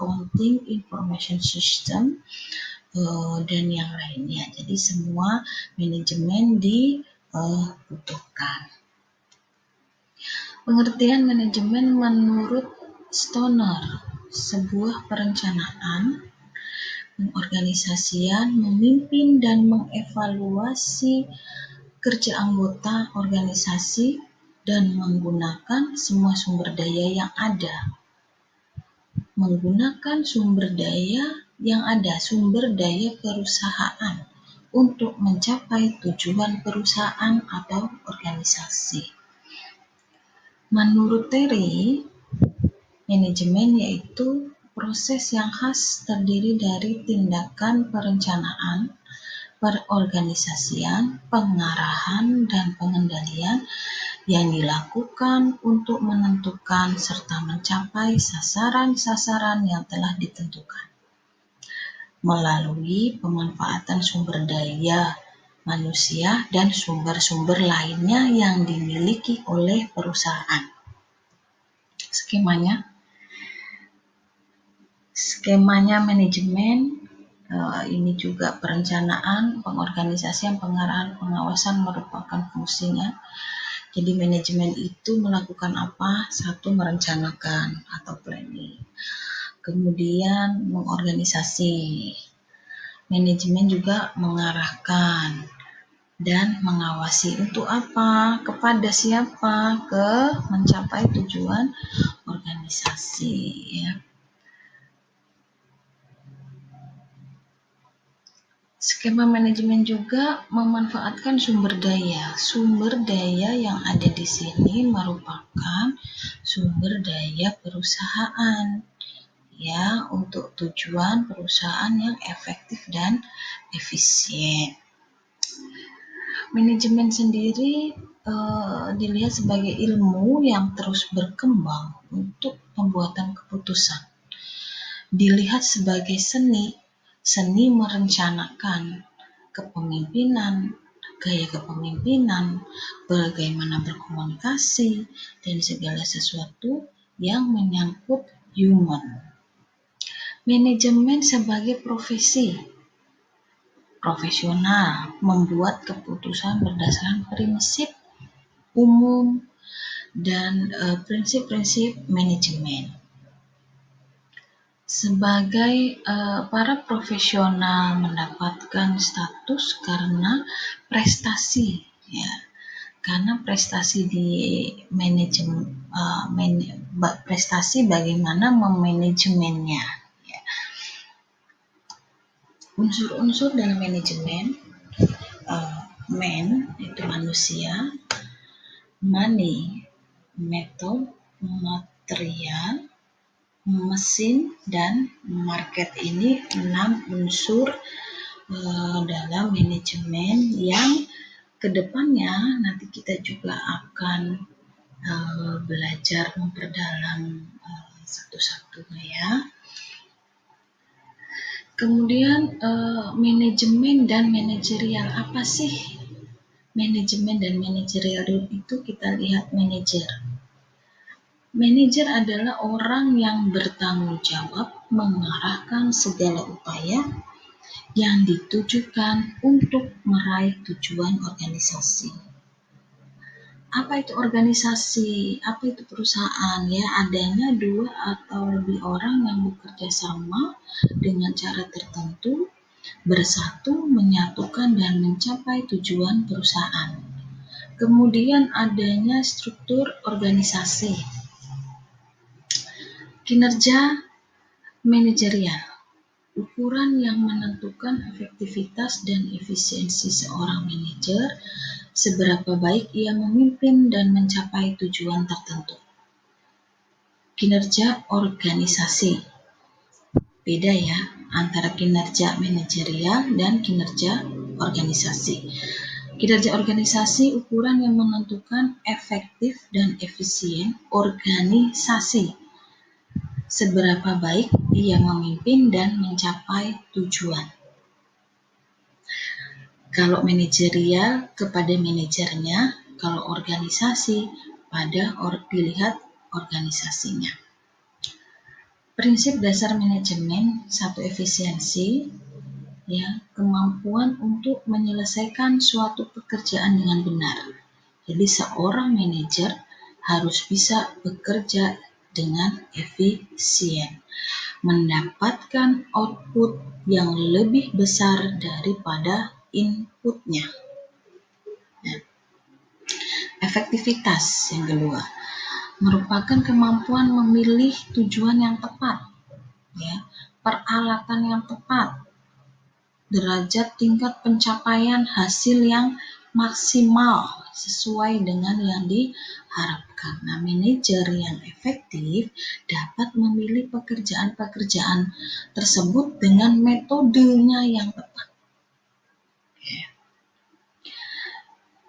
accounting, information system, dan yang lainnya. Jadi semua manajemen dibutuhkan. Pengertian manajemen menurut Stoner, sebuah perencanaan, pengorganisasian, memimpin dan mengevaluasi kerja anggota organisasi dan menggunakan semua sumber daya yang ada. Menggunakan sumber daya yang ada, sumber daya perusahaan untuk mencapai tujuan perusahaan atau organisasi. Menurut Terry, manajemen yaitu proses yang khas terdiri dari tindakan perencanaan, perorganisasian, pengarahan, dan pengendalian yang dilakukan untuk menentukan serta mencapai sasaran-sasaran yang telah ditentukan melalui pemanfaatan sumber daya manusia dan sumber-sumber lainnya yang dimiliki oleh perusahaan. Skemanya manajemen ini juga perencanaan, pengorganisasian, pengarahan, pengawasan merupakan fungsinya. Jadi manajemen itu melakukan apa? Satu, merencanakan atau planning. Kemudian mengorganisasi. Manajemen juga mengarahkan dan mengawasi. Untuk apa? Kepada siapa? Ke mencapai tujuan organisasi, ya. Skema manajemen juga memanfaatkan sumber daya. Sumber daya yang ada di sini merupakan sumber daya perusahaan, ya, untuk tujuan perusahaan yang efektif dan efisien. Manajemen sendiri dilihat sebagai ilmu yang terus berkembang untuk pembuatan keputusan. Dilihat sebagai seni merencanakan kepemimpinan, gaya kepemimpinan, bagaimana berkomunikasi, dan segala sesuatu yang menyangkut human. Manajemen sebagai profesional membuat keputusan berdasarkan prinsip umum dan prinsip-prinsip manajemen. Sebagai para profesional mendapatkan status karena prestasi, ya, karena prestasi di manajemen, prestasi bagaimana memanajemennya. Ya. Unsur-unsur dalam manajemen, man itu manusia, money, metode, material, mesin, dan market. Ini 6 unsur dalam manajemen yang kedepannya nanti kita juga akan belajar memperdalam satu-satunya, ya. Kemudian manajemen dan manajerial. Apa sih manajemen dan manajerial itu? Kita lihat manajer. Manajer adalah orang yang bertanggung jawab mengarahkan segala upaya yang ditujukan untuk meraih tujuan organisasi. Apa itu organisasi? Apa itu perusahaan? Ya, adanya 2 atau lebih orang yang bekerja sama dengan cara tertentu, bersatu, menyatukan, dan mencapai tujuan perusahaan. Kemudian adanya struktur organisasi. Kinerja manajerial, ukuran yang menentukan efektivitas dan efisiensi seorang manajer, seberapa baik ia memimpin dan mencapai tujuan tertentu. Kinerja organisasi, beda ya antara kinerja manajerial dan kinerja organisasi. Kinerja organisasi ukuran yang menentukan efektif dan efisien organisasi, seberapa baik ia memimpin dan mencapai tujuan. Kalau manajerial kepada manajernya, kalau organisasi pada dilihat organisasinya. Prinsip dasar manajemen, satu efisiensi, ya, kemampuan untuk menyelesaikan suatu pekerjaan dengan benar. Jadi seorang manajer harus bisa bekerja dengan efisien, mendapatkan output yang lebih besar daripada inputnya. Nah, efektivitas yang kedua merupakan kemampuan memilih tujuan yang tepat, ya, peralatan yang tepat, derajat tingkat pencapaian hasil yang maksimal sesuai dengan yang diharapkan. Nah, manajer yang efektif dapat memilih pekerjaan-pekerjaan tersebut dengan metodenya yang tepat.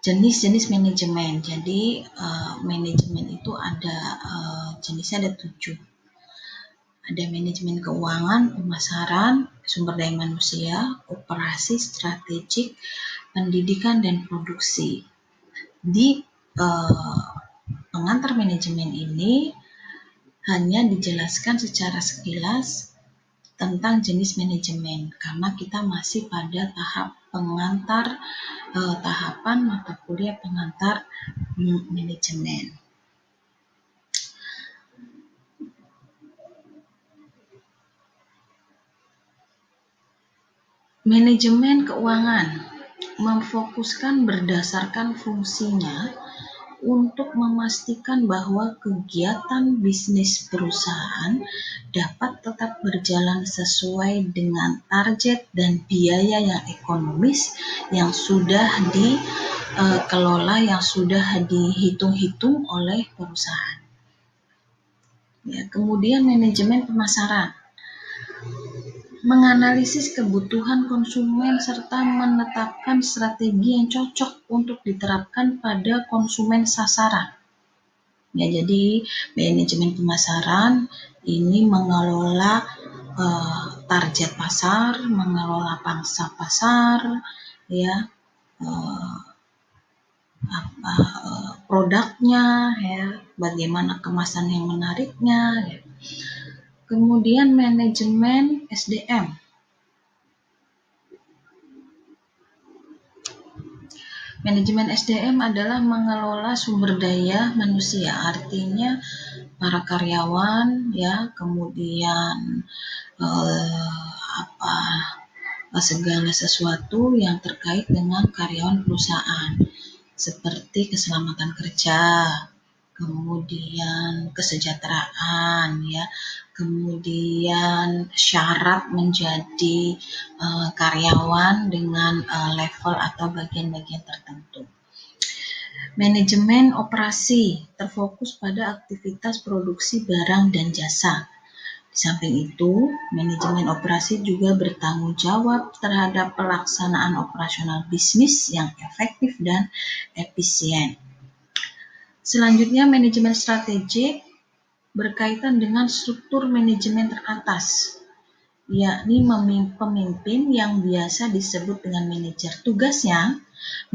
Jenis-jenis manajemen. Jadi manajemen itu ada jenisnya ada 7. Ada manajemen keuangan, pemasaran, sumber daya manusia, operasi, strategik, pendidikan, dan produksi. Di pengantar manajemen ini hanya dijelaskan secara sekilas tentang jenis manajemen karena kita masih pada tahap pengantar tahapan mata kuliah pengantar manajemen. Manajemen keuangan memfokuskan berdasarkan fungsinya untuk memastikan bahwa kegiatan bisnis perusahaan dapat tetap berjalan sesuai dengan target dan biaya yang ekonomis yang sudah dikelola, yang sudah dihitung-hitung oleh perusahaan. Ya, kemudian manajemen pemasaran menganalisis kebutuhan konsumen serta menetapkan strategi yang cocok untuk diterapkan pada konsumen sasaran. Ya, jadi manajemen pemasaran ini mengelola target pasar, mengelola pangsa pasar, ya, produknya, ya, bagaimana kemasan yang menariknya. Ya. Kemudian manajemen SDM. Manajemen SDM adalah mengelola sumber daya manusia, artinya para karyawan, ya, kemudian segala sesuatu yang terkait dengan karyawan perusahaan, seperti keselamatan kerja, kemudian kesejahteraan, ya, kemudian syarat menjadi karyawan dengan level atau bagian-bagian tertentu. Manajemen operasi terfokus pada aktivitas produksi barang dan jasa. Di samping itu, manajemen operasi juga bertanggung jawab terhadap pelaksanaan operasional bisnis yang efektif dan efisien. Selanjutnya, manajemen strategik berkaitan dengan struktur manajemen teratas, yakni pemimpin yang biasa disebut dengan manajer. Tugasnya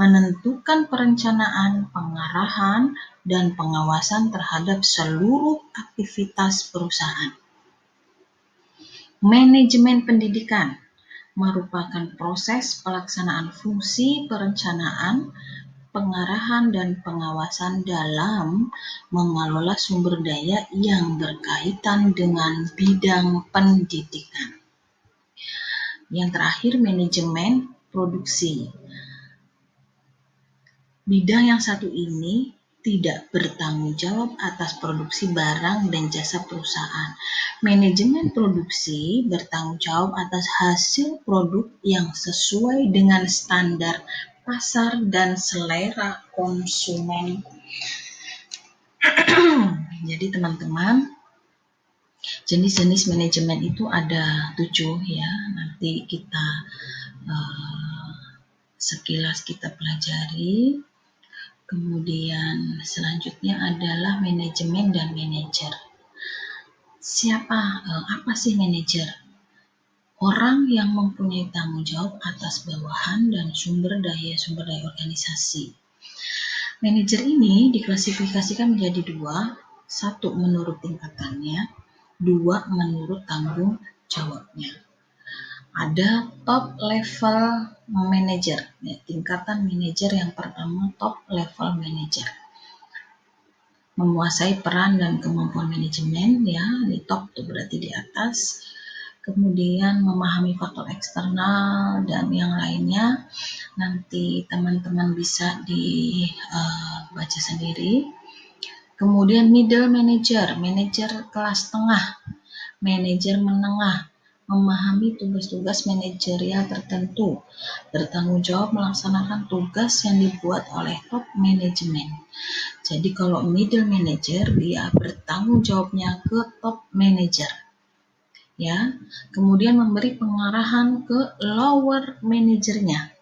menentukan perencanaan, pengarahan, dan pengawasan terhadap seluruh aktivitas perusahaan. Manajemen pendidikan merupakan proses pelaksanaan fungsi perencanaan, pengarahan, dan pengawasan dalam mengelola sumber daya yang berkaitan dengan bidang pendidikan. Yang terakhir, manajemen produksi. Bidang yang satu ini tidak bertanggung jawab atas produksi barang dan jasa perusahaan. Manajemen produksi bertanggung jawab atas hasil produk yang sesuai dengan standar pasar dan selera konsumen. Jadi teman-teman, jenis-jenis manajemen itu ada 7, ya. Nanti kita sekilas kita pelajari. Kemudian selanjutnya adalah manajemen dan manajer. Apa sih manajer? Orang yang mempunyai tanggung jawab atas bawahan dan sumber daya organisasi. Manajer ini diklasifikasikan menjadi 2, 1 menurut tingkatannya, 2 menurut tanggung jawabnya. Ada top level manager, ya, tingkatan manajer yang pertama top level manager. Menguasai peran dan kemampuan manajemen, ya, di top itu berarti di atas. Kemudian memahami faktor eksternal dan yang lainnya, nanti teman-teman bisa dibaca sendiri. Kemudian middle manager, manajer kelas tengah, manajer menengah, memahami tugas-tugas manajerial tertentu, bertanggung jawab melaksanakan tugas yang dibuat oleh top manajemen. Jadi kalau middle manager, dia bertanggung jawabnya ke top manager, ya. Kemudian memberi pengarahan ke lower manajernya.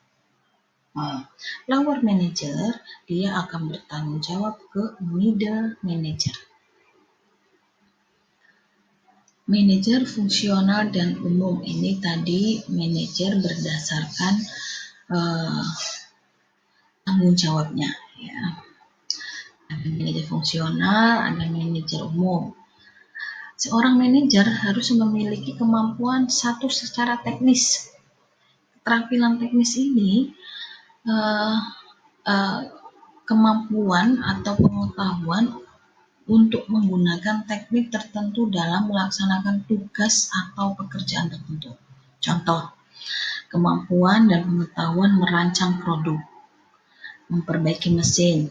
Lower manager, dia akan bertanggung jawab ke middle manager. Manajer fungsional dan umum, ini tadi manajer berdasarkan tanggung jawabnya, ya. Ada manajer fungsional, ada manajer umum. Seorang manajer harus memiliki kemampuan satu secara teknis. Keterampilan teknis ini kemampuan atau pengetahuan untuk menggunakan teknik tertentu dalam melaksanakan tugas atau pekerjaan tertentu. Contoh, kemampuan dan pengetahuan merancang produk, memperbaiki mesin,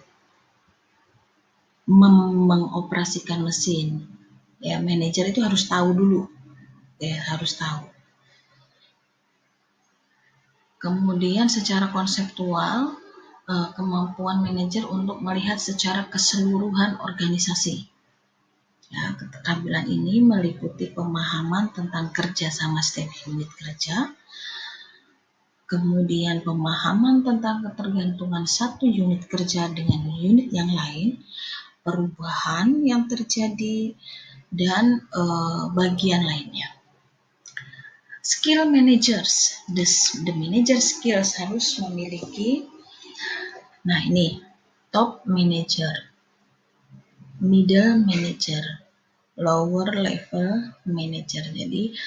mengoperasikan mesin. Ya, manajer itu harus tahu dulu. Ya, harus tahu. Kemudian secara konseptual, kemampuan manajer untuk melihat secara keseluruhan organisasi. Ya, keterampilan ini meliputi pemahaman tentang kerjasama setiap unit kerja, kemudian pemahaman tentang ketergantungan satu unit kerja dengan unit yang lain, perubahan yang terjadi, dan bagian lainnya. Skill managers, the manager skills harus memiliki, nah ini top manager, middle manager, lower level manager. Jadi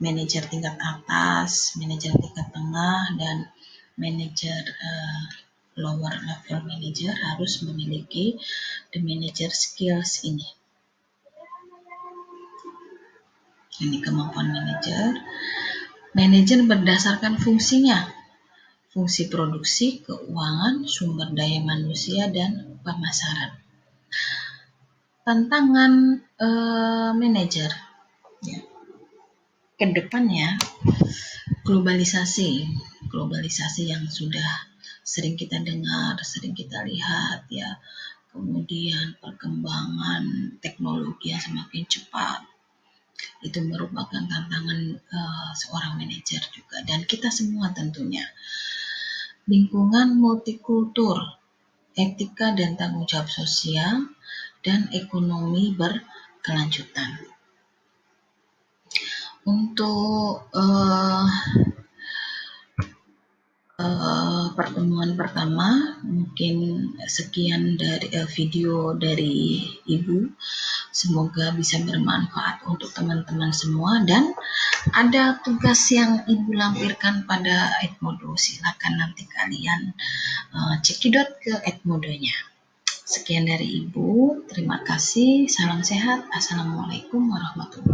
manajer tingkat atas, manajer tingkat tengah, dan manajer lower level manager harus memiliki the manager skills ini. Ini kemampuan manajer. Manajer berdasarkan fungsinya, fungsi produksi, keuangan, sumber daya manusia, dan pemasaran. Tantangan manajer, ya, ke depannya globalisasi yang sudah sering kita dengar, sering kita lihat, ya. Kemudian perkembangan teknologi yang semakin cepat, itu merupakan tantangan seorang manajer juga, dan kita semua tentunya. Lingkungan multikultur, etika dan tanggung jawab sosial, dan ekonomi berkelanjutan. Untuk pertemuan pertama, mungkin sekian dari video dari Ibu. Semoga bisa bermanfaat untuk teman-teman semua, dan ada tugas yang Ibu lampirkan pada Edmodo. Silakan nanti kalian cekidot ke Edmodonya. Sekian dari Ibu, terima kasih, salam sehat, assalamualaikum warahmatullahi wabarakatuh.